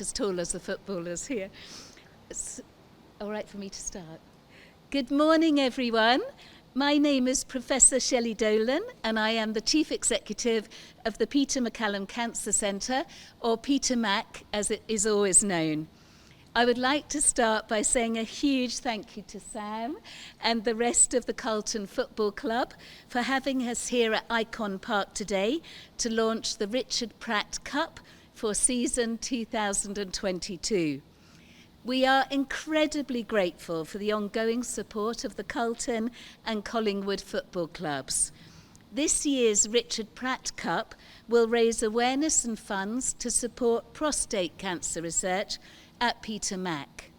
as tall as the footballers here. It's all right for me to start. Good morning, everyone. My name is Professor Shelley Dolan, and I am the Chief Executive of the Peter MacCallum Cancer Centre, or Peter Mac, as it is always known. I would like to start by saying a huge thank you to Sam and the rest of the Carlton Football Club for having us here at Icon Park today to launch the Richard Pratt Cup for season 2022. We are incredibly grateful for the ongoing support of the Carlton and Collingwood football clubs. This year's Richard Pratt Cup will raise awareness and funds to support prostate cancer research at Peter Mac.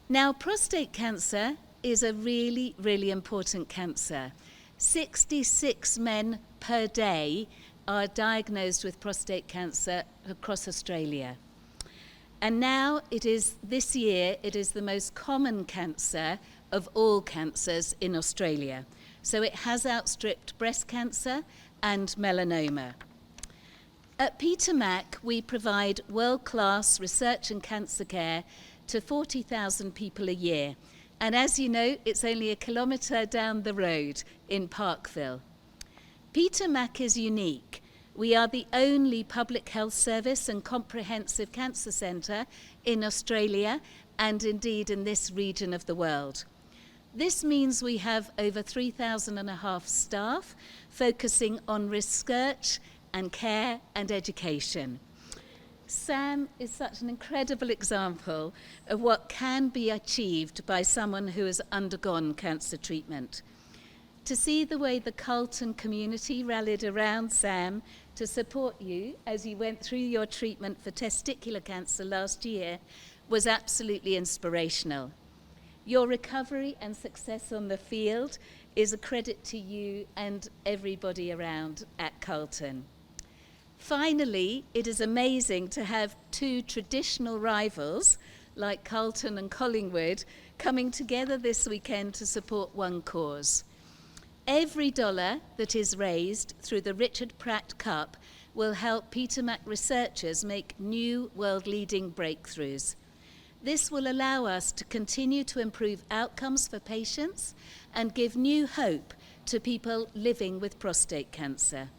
Now, prostate cancer is a really, really important cancer. 66 men per day are diagnosed with prostate cancer across Australia. And now this year, it is the most common cancer of all cancers in Australia. So it has outstripped breast cancer and melanoma. At Peter Mac, we provide world-class research and cancer care to 40,000 people a year. And as you know, it's only a kilometre down the road in Parkville. Peter Mac is unique. We are the only public health service and comprehensive cancer centre in Australia and indeed in this region of the world. This means we have over 3,500 staff focusing on research and care and education. Sam is such an incredible example of what can be achieved by someone who has undergone cancer treatment. To see the way the Carlton community rallied around Sam to support you as you went through your treatment for testicular cancer last year was absolutely inspirational. Your recovery and success on the field is a credit to you and everybody around at Carlton. Finally, it is amazing to have two traditional rivals like Carlton and Collingwood coming together this weekend to support one cause. Every dollar that is raised through the Richard Pratt Cup will help Peter Mac researchers make new world-leading breakthroughs. This will allow us to continue to improve outcomes for patients and give new hope to people living with prostate cancer.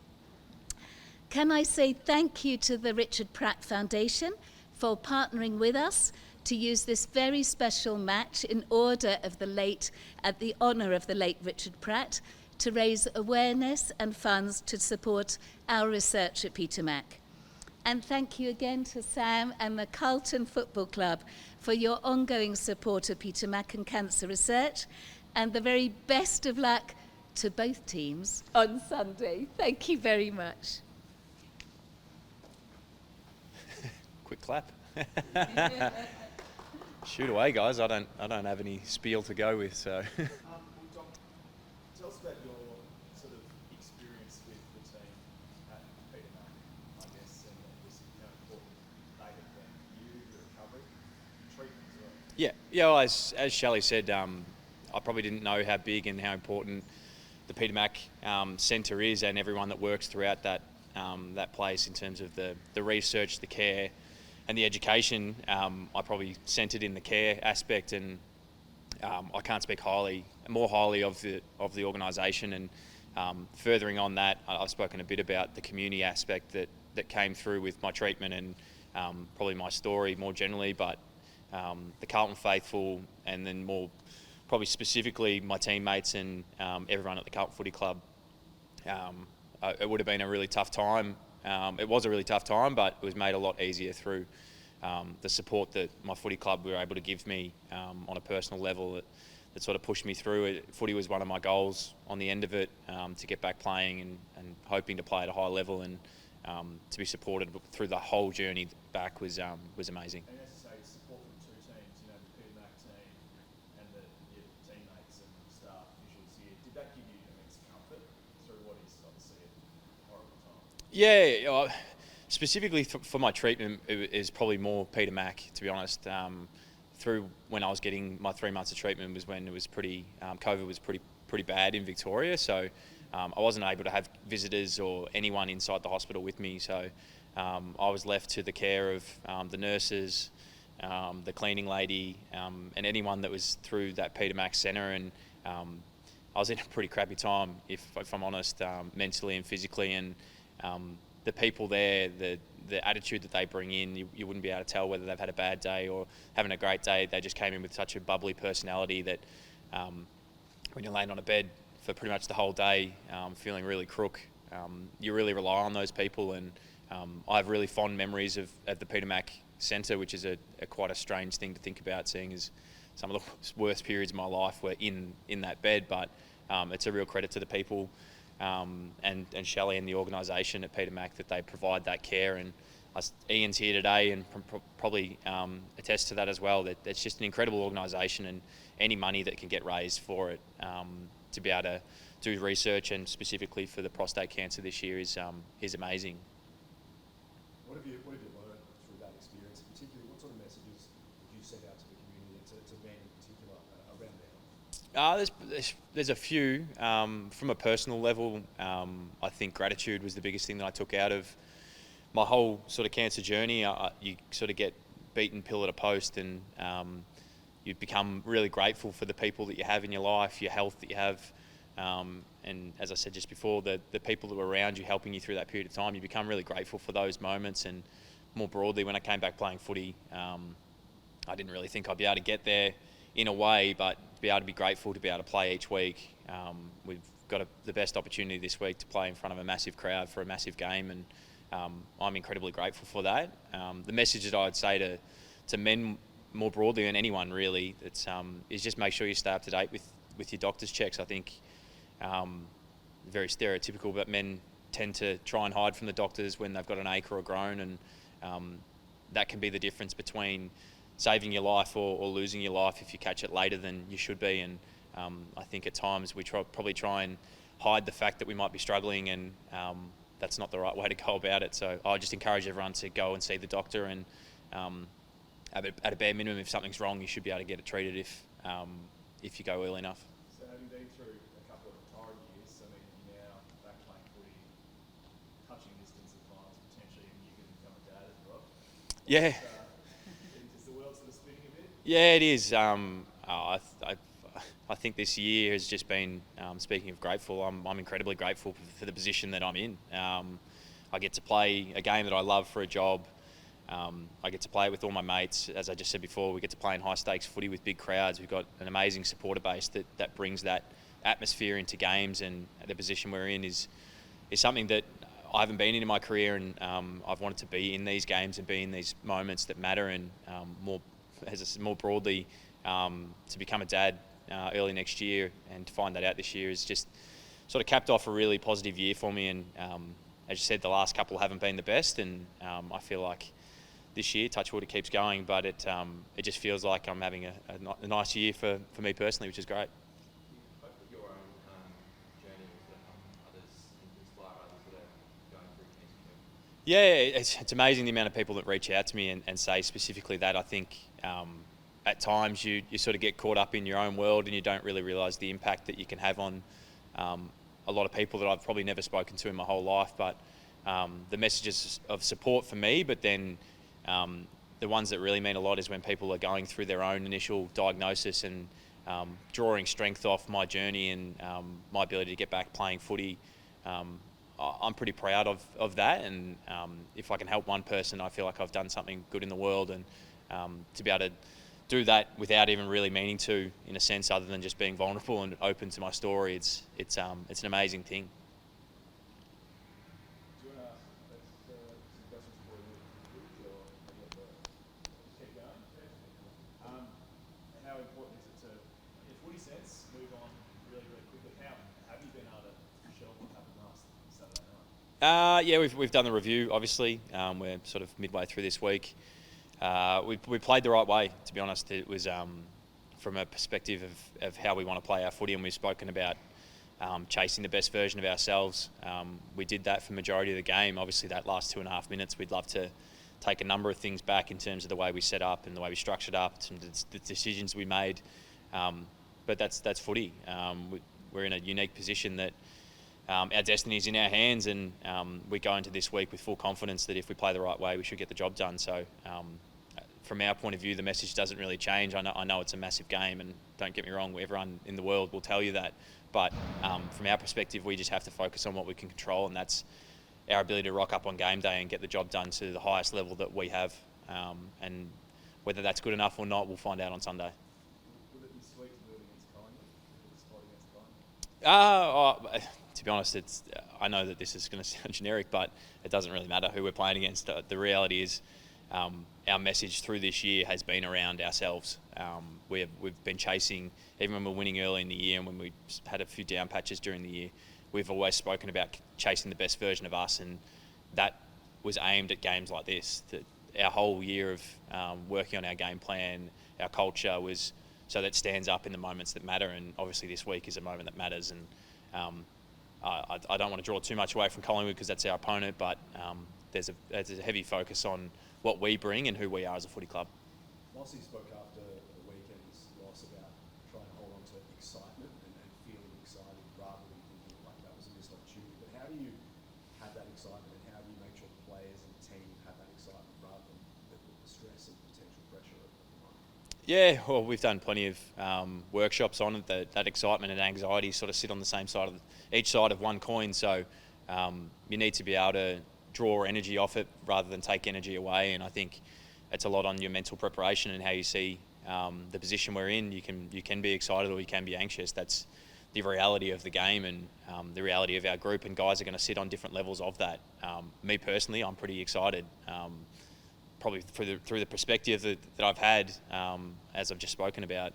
Can I say thank you to the Richard Pratt Foundation for partnering with us to use this very special match in honour of the late Richard Pratt to raise awareness and funds to support our research at Peter Mac. And thank you again to Sam and the Carlton Football Club for your ongoing support of Peter Mac and cancer research, and the very best of luck to both teams on Sunday. Thank you very much. Quick clap. Shoot away, guys. I don't have any spiel to go with, so. Tell us about your sort of experience with the team at Peter Mac, I guess, and just how important they have been for you, your recovery, treatment as well. Yeah. Well, as Shelley said, I probably didn't know how big and how important the Peter Mac Centre is, and everyone that works throughout that place in terms of the research, the care, and the education. I probably centred in the care aspect, and I can't speak more highly of the organisation. And furthering on that, I've spoken a bit about the community aspect that came through with my treatment, and probably my story more generally. But the Carlton faithful, and then more probably specifically my teammates and everyone at the Carlton Footy Club. It would have been a really tough time. It was a really tough time, but it was made a lot easier through the support that my footy club were able to give me on a personal level that sort of pushed me through it. Footy was one of my goals on the end of it, to get back playing and hoping to play at a high level, and to be supported through the whole journey back was amazing. And as you say, support from two teams, the Peter Mac team and your teammates and staff visuals here. Did that give you immense comfort through what is obviously a horrible time? Yeah, specifically for my treatment, it is probably more Peter Mac, to be honest. Through when I was getting my 3 months of treatment was when it was COVID was pretty bad in Victoria, so I wasn't able to have visitors or anyone inside the hospital with me. So I was left to the care of the nurses, the cleaning lady, and anyone that was through that Peter Mac Centre. And I was in a pretty crappy time, if I'm honest, mentally and physically. And the people there, the attitude that they bring in, you wouldn't be able to tell whether they've had a bad day or having a great day. They just came in with such a bubbly personality that when you're laying on a bed for pretty much the whole day, feeling really crook, you really rely on those people. And I have really fond memories of the Peter Mac Centre, which is quite a strange thing to think about, seeing as some of the worst periods of my life were in that bed. But it's a real credit to the people and Shelley and the organisation at Peter Mac that they provide that care. And Ian's here today and probably attest to that as well, that it's just an incredible organisation, and any money that can get raised for it to be able to do research, and specifically for the prostate cancer this year, is amazing. What have you learned through that experience? Particularly, what sort of messages would you send out to the community, to Ben in particular, around there? There's a few. From a personal level, I think gratitude was the biggest thing that I took out of my whole sort of cancer journey. You sort of get beaten pillar to post, and you become really grateful for the people that you have in your life, your health that you have. And as I said just before, the people that were around you helping you through that period of time, you become really grateful for those moments. And more broadly, when I came back playing footy, I didn't really think I'd be able to get there in a way, but to be able to be grateful to be able to play each week. We've got the best opportunity this week to play in front of a massive crowd for a massive game, and I'm incredibly grateful for that. The message that I'd say to men more broadly, and anyone really, is just make sure you stay up to date with your doctor's checks. I think very stereotypical, but men tend to try and hide from the doctors when they've got an ache or a groan, and that can be the difference between saving your life or losing your life if you catch it later than you should be. And I think at times we probably try and hide the fact that we might be struggling, and that's not the right way to go about it. So I just encourage everyone to go and see the doctor, and at a bare minimum, if something's wrong, you should be able to get it treated if you go early enough. So having been through a couple of retired years, I mean, you're now back playing footy, touching distance at times, potentially even you can become a dad as well. Yeah. Is the world sort of spinning a bit? Yeah, it is. I think this year has just been, speaking of grateful, I'm incredibly grateful for the position that I'm in. I get to play a game that I love for a job. I get to play it with all my mates. As I just said before, we get to play in high stakes footy with big crowds. We've got an amazing supporter base that brings that atmosphere into games, and the position we're in is something that I haven't been in my career, and I've wanted to be in these games and be in these moments that matter, and more broadly, to become a dad early next year, and to find that out this year is just sort of capped off a really positive year for me. And as you said, the last couple haven't been the best, and I feel like this year, touch wood, it keeps going, but it just feels like I'm having a nice year for me personally, which is great. Hope that your own journey will sort of help others and inspire others that are going through cancer. Yeah, it's amazing the amount of people that reach out to me and say specifically that. I think at times you sort of get caught up in your own world, and you don't really realise the impact that you can have on a lot of people that I've probably never spoken to in my whole life. But the messages of support for me, but then the ones that really mean a lot is when people are going through their own initial diagnosis and drawing strength off my journey and my ability to get back playing footy. I'm pretty proud of that, and if I can help one person, I feel like I've done something good in the world. And to be able to do that without even really meaning to, in a sense, other than just being vulnerable and open to my story, it's an amazing thing. Do you want to ask some questions for you, or keep going? How important is it to, in a footy sense, move on really, really quickly? How have you been able to show what happened last Saturday night? Yeah, we've done the review, obviously. We're sort of midway through this week. We played the right way, to be honest. It was from a perspective of how we want to play our footy, and we've spoken about chasing the best version of ourselves. We did that for the majority of the game. Obviously, that last 2.5 minutes, we'd love to take a number of things back in terms of the way we set up and the way we structured up, some of the decisions we made. But that's footy. We're in a unique position that our destiny is in our hands, and we go into this week with full confidence that if we play the right way, we should get the job done. So from our point of view, the message doesn't really change. I know it's a massive game, and don't get me wrong, everyone in the world will tell you that. But from our perspective, we just have to focus on what we can control, and that's our ability to rock up on game day and get the job done to the highest level that we have. And whether that's good enough or not, we'll find out on Sunday. Would it be sweet to move against Collingwood? To be honest, I know that this is going to sound generic, but it doesn't really matter who we're playing against. The reality is our message through this year has been around ourselves. We've been chasing, even when we're winning early in the year and when we had a few down patches during the year, we've always spoken about chasing the best version of us, and that was aimed at games like this. Our whole year of working on our game plan, our culture was so that it stands up in the moments that matter, and obviously this week is a moment that matters. And I don't want to draw too much away from Collingwood because that's our opponent, but there's a heavy focus on what we bring and who we are as a footy club. Mossy spoke after the weekend's loss about trying to hold on to excitement and feeling excited rather than thinking like that was a missed opportunity. But how do you have that excitement, and how do you make sure the players and the team have that excitement rather than the stress and potential pressure of the moment? Yeah, well, we've done plenty of workshops on it. That excitement and anxiety sort of sit on the same side of each side of one coin. So you need to be able to draw energy off it rather than take energy away. And I think it's a lot on your mental preparation and how you see the position we're in. You can be excited or you can be anxious. That's the reality of the game and the reality of our group. And guys are going to sit on different levels of that. Me personally, I'm pretty excited. Probably through the perspective that I've had, as I've just spoken about,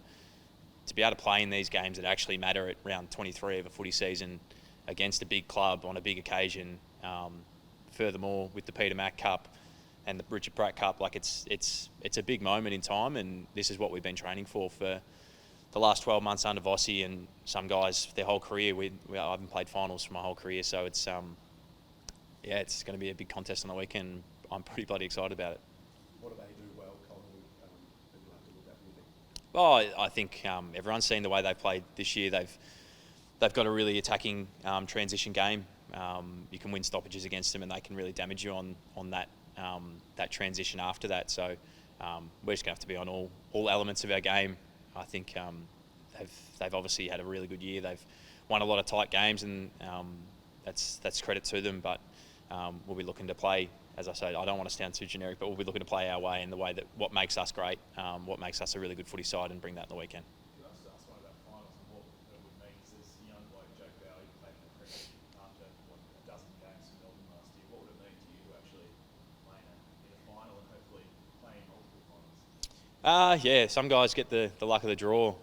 to be able to play in these games that actually matter at round 23 of a footy season against a big club on a big occasion. Furthermore, with the Peter Mac Cup and the Richard Pratt Cup, like it's a big moment in time, and this is what we've been training for the last 12 months under Vossi, and some guys their whole career. I haven't played finals for my whole career, so it's it's going to be a big contest on the weekend. I'm pretty bloody excited about it. What do they do well, Collingwood, that you'll have to look at, do you think? Well, I think everyone's seen the way they've played this year. They've got a really attacking transition game. You can win stoppages against them, and they can really damage you on that transition after that. So we're just going to have to be on all elements of our game. I think they've obviously had a really good year. They've won a lot of tight games, and that's credit to them. But we'll be looking to play. As I say, I don't want to sound too generic, but we'll be looking to play our way in the way that what makes us great, what makes us a really good footy side, and bring that in the weekend. Can I just ask one about finals and what it would mean? Because this young bloke, Joe Bowley, played in the Premiership after a dozen games in Melbourne last year. What would it mean to you to actually play in a final and hopefully play in multiple finals? Some guys get the luck of the draw.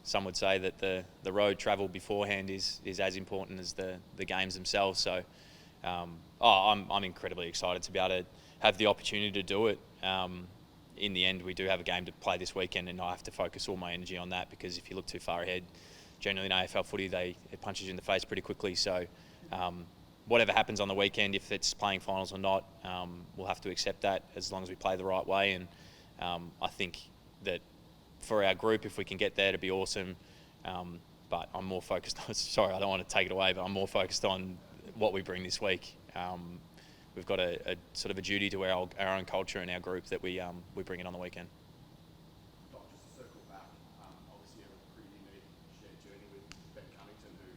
Some would say that the road travel beforehand is as important as the games themselves. So I'm incredibly excited to be able to have the opportunity to do it. In the end, we do have a game to play this weekend, and I have to focus all my energy on that, because if you look too far ahead, generally in AFL footy, it punches you in the face pretty quickly. So whatever happens on the weekend, if it's playing finals or not, we'll have to accept that as long as we play the right way. And I think that for our group, if we can get there, it'd be awesome. But I'm more focused on, sorry, I don't want to take it away, but I'm more focused on what we bring this week. We've got a sort of a duty to our own culture and our group that we bring it on the weekend. Doc, just to circle back, obviously you have a pretty unique shared journey with Ben Cunnington, who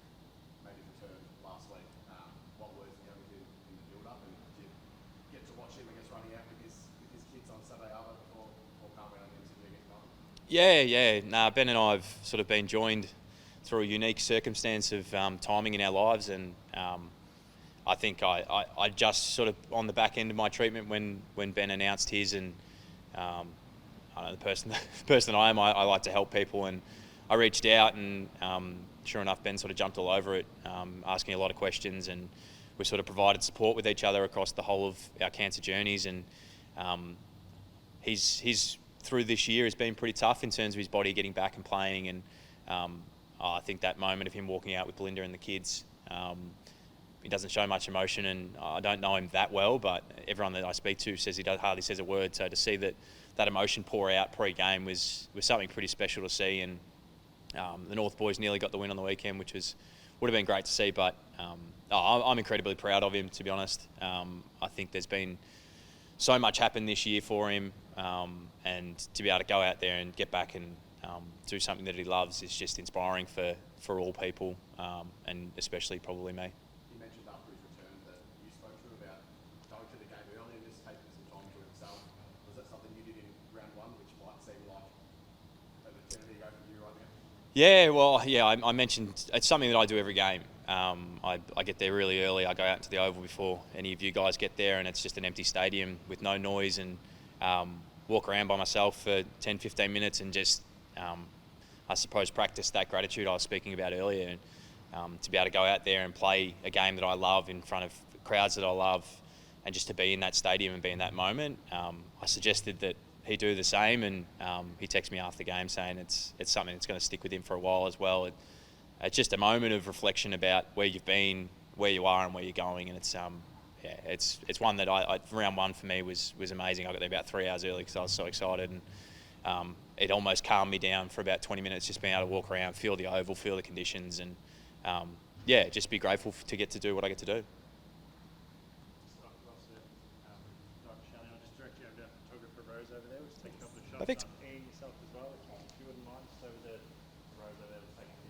made his return last week. What words are going to give in the build-up, and did you get to watch him, I guess, running out with his kids on Saturday after before coming on into the next time? Yeah. Ben and I have sort of been joined through a unique circumstance of timing in our lives, and I think I just sort of on the back end of my treatment when Ben announced his, and I don't know, the person I am, I like to help people, and I reached out, and sure enough, Ben sort of jumped all over it, asking a lot of questions, and we sort of provided support with each other across the whole of our cancer journeys. And he's through this year has been pretty tough in terms of his body getting back and playing, and I think that moment of him walking out with Belinda and the kids, he doesn't show much emotion, and I don't know him that well, but everyone that I speak to says he hardly says a word. So to see that emotion pour out pre-game was something pretty special to see. And the North boys nearly got the win on the weekend, which was would have been great to see. But I'm incredibly proud of him, to be honest. I think there's been so much happened this year for him, and to be able to go out there and get back and do something that he loves is just inspiring for all people, and especially probably me. You mentioned after his return that you spoke to him about going to the game early and just taking some time to himself. Was that something you did in round one, which might seem like an eternity ago for you right now? Yeah, well, yeah, I mentioned it's something that I do every game. I get there really early. I go out to the Oval before any of you guys get there, and it's just an empty stadium with no noise, and walk around by myself for 10, 15 minutes and just, I suppose, practice that gratitude I was speaking about earlier. And to be able to go out there and play a game that I love in front of crowds that I love, and just to be in that stadium and be in that moment, I suggested that he do the same, and he texted me after the game saying it's something that's going to stick with him for a while as well. It's just a moment of reflection about where you've been, where you are, and where you're going, and it's one that round one for me was amazing. I got there about 3 hours early because I was so excited, and it almost calmed me down for about 20 minutes, just being able to walk around, feel the Oval, feel the conditions, and just be grateful to get to do what I get to do. Dr. Shelley, I'll just direct you over to photographer Rose over there. We'll just take a couple of shots. Perfect. Yourself as well, if you wouldn't mind, just over the Rose over there.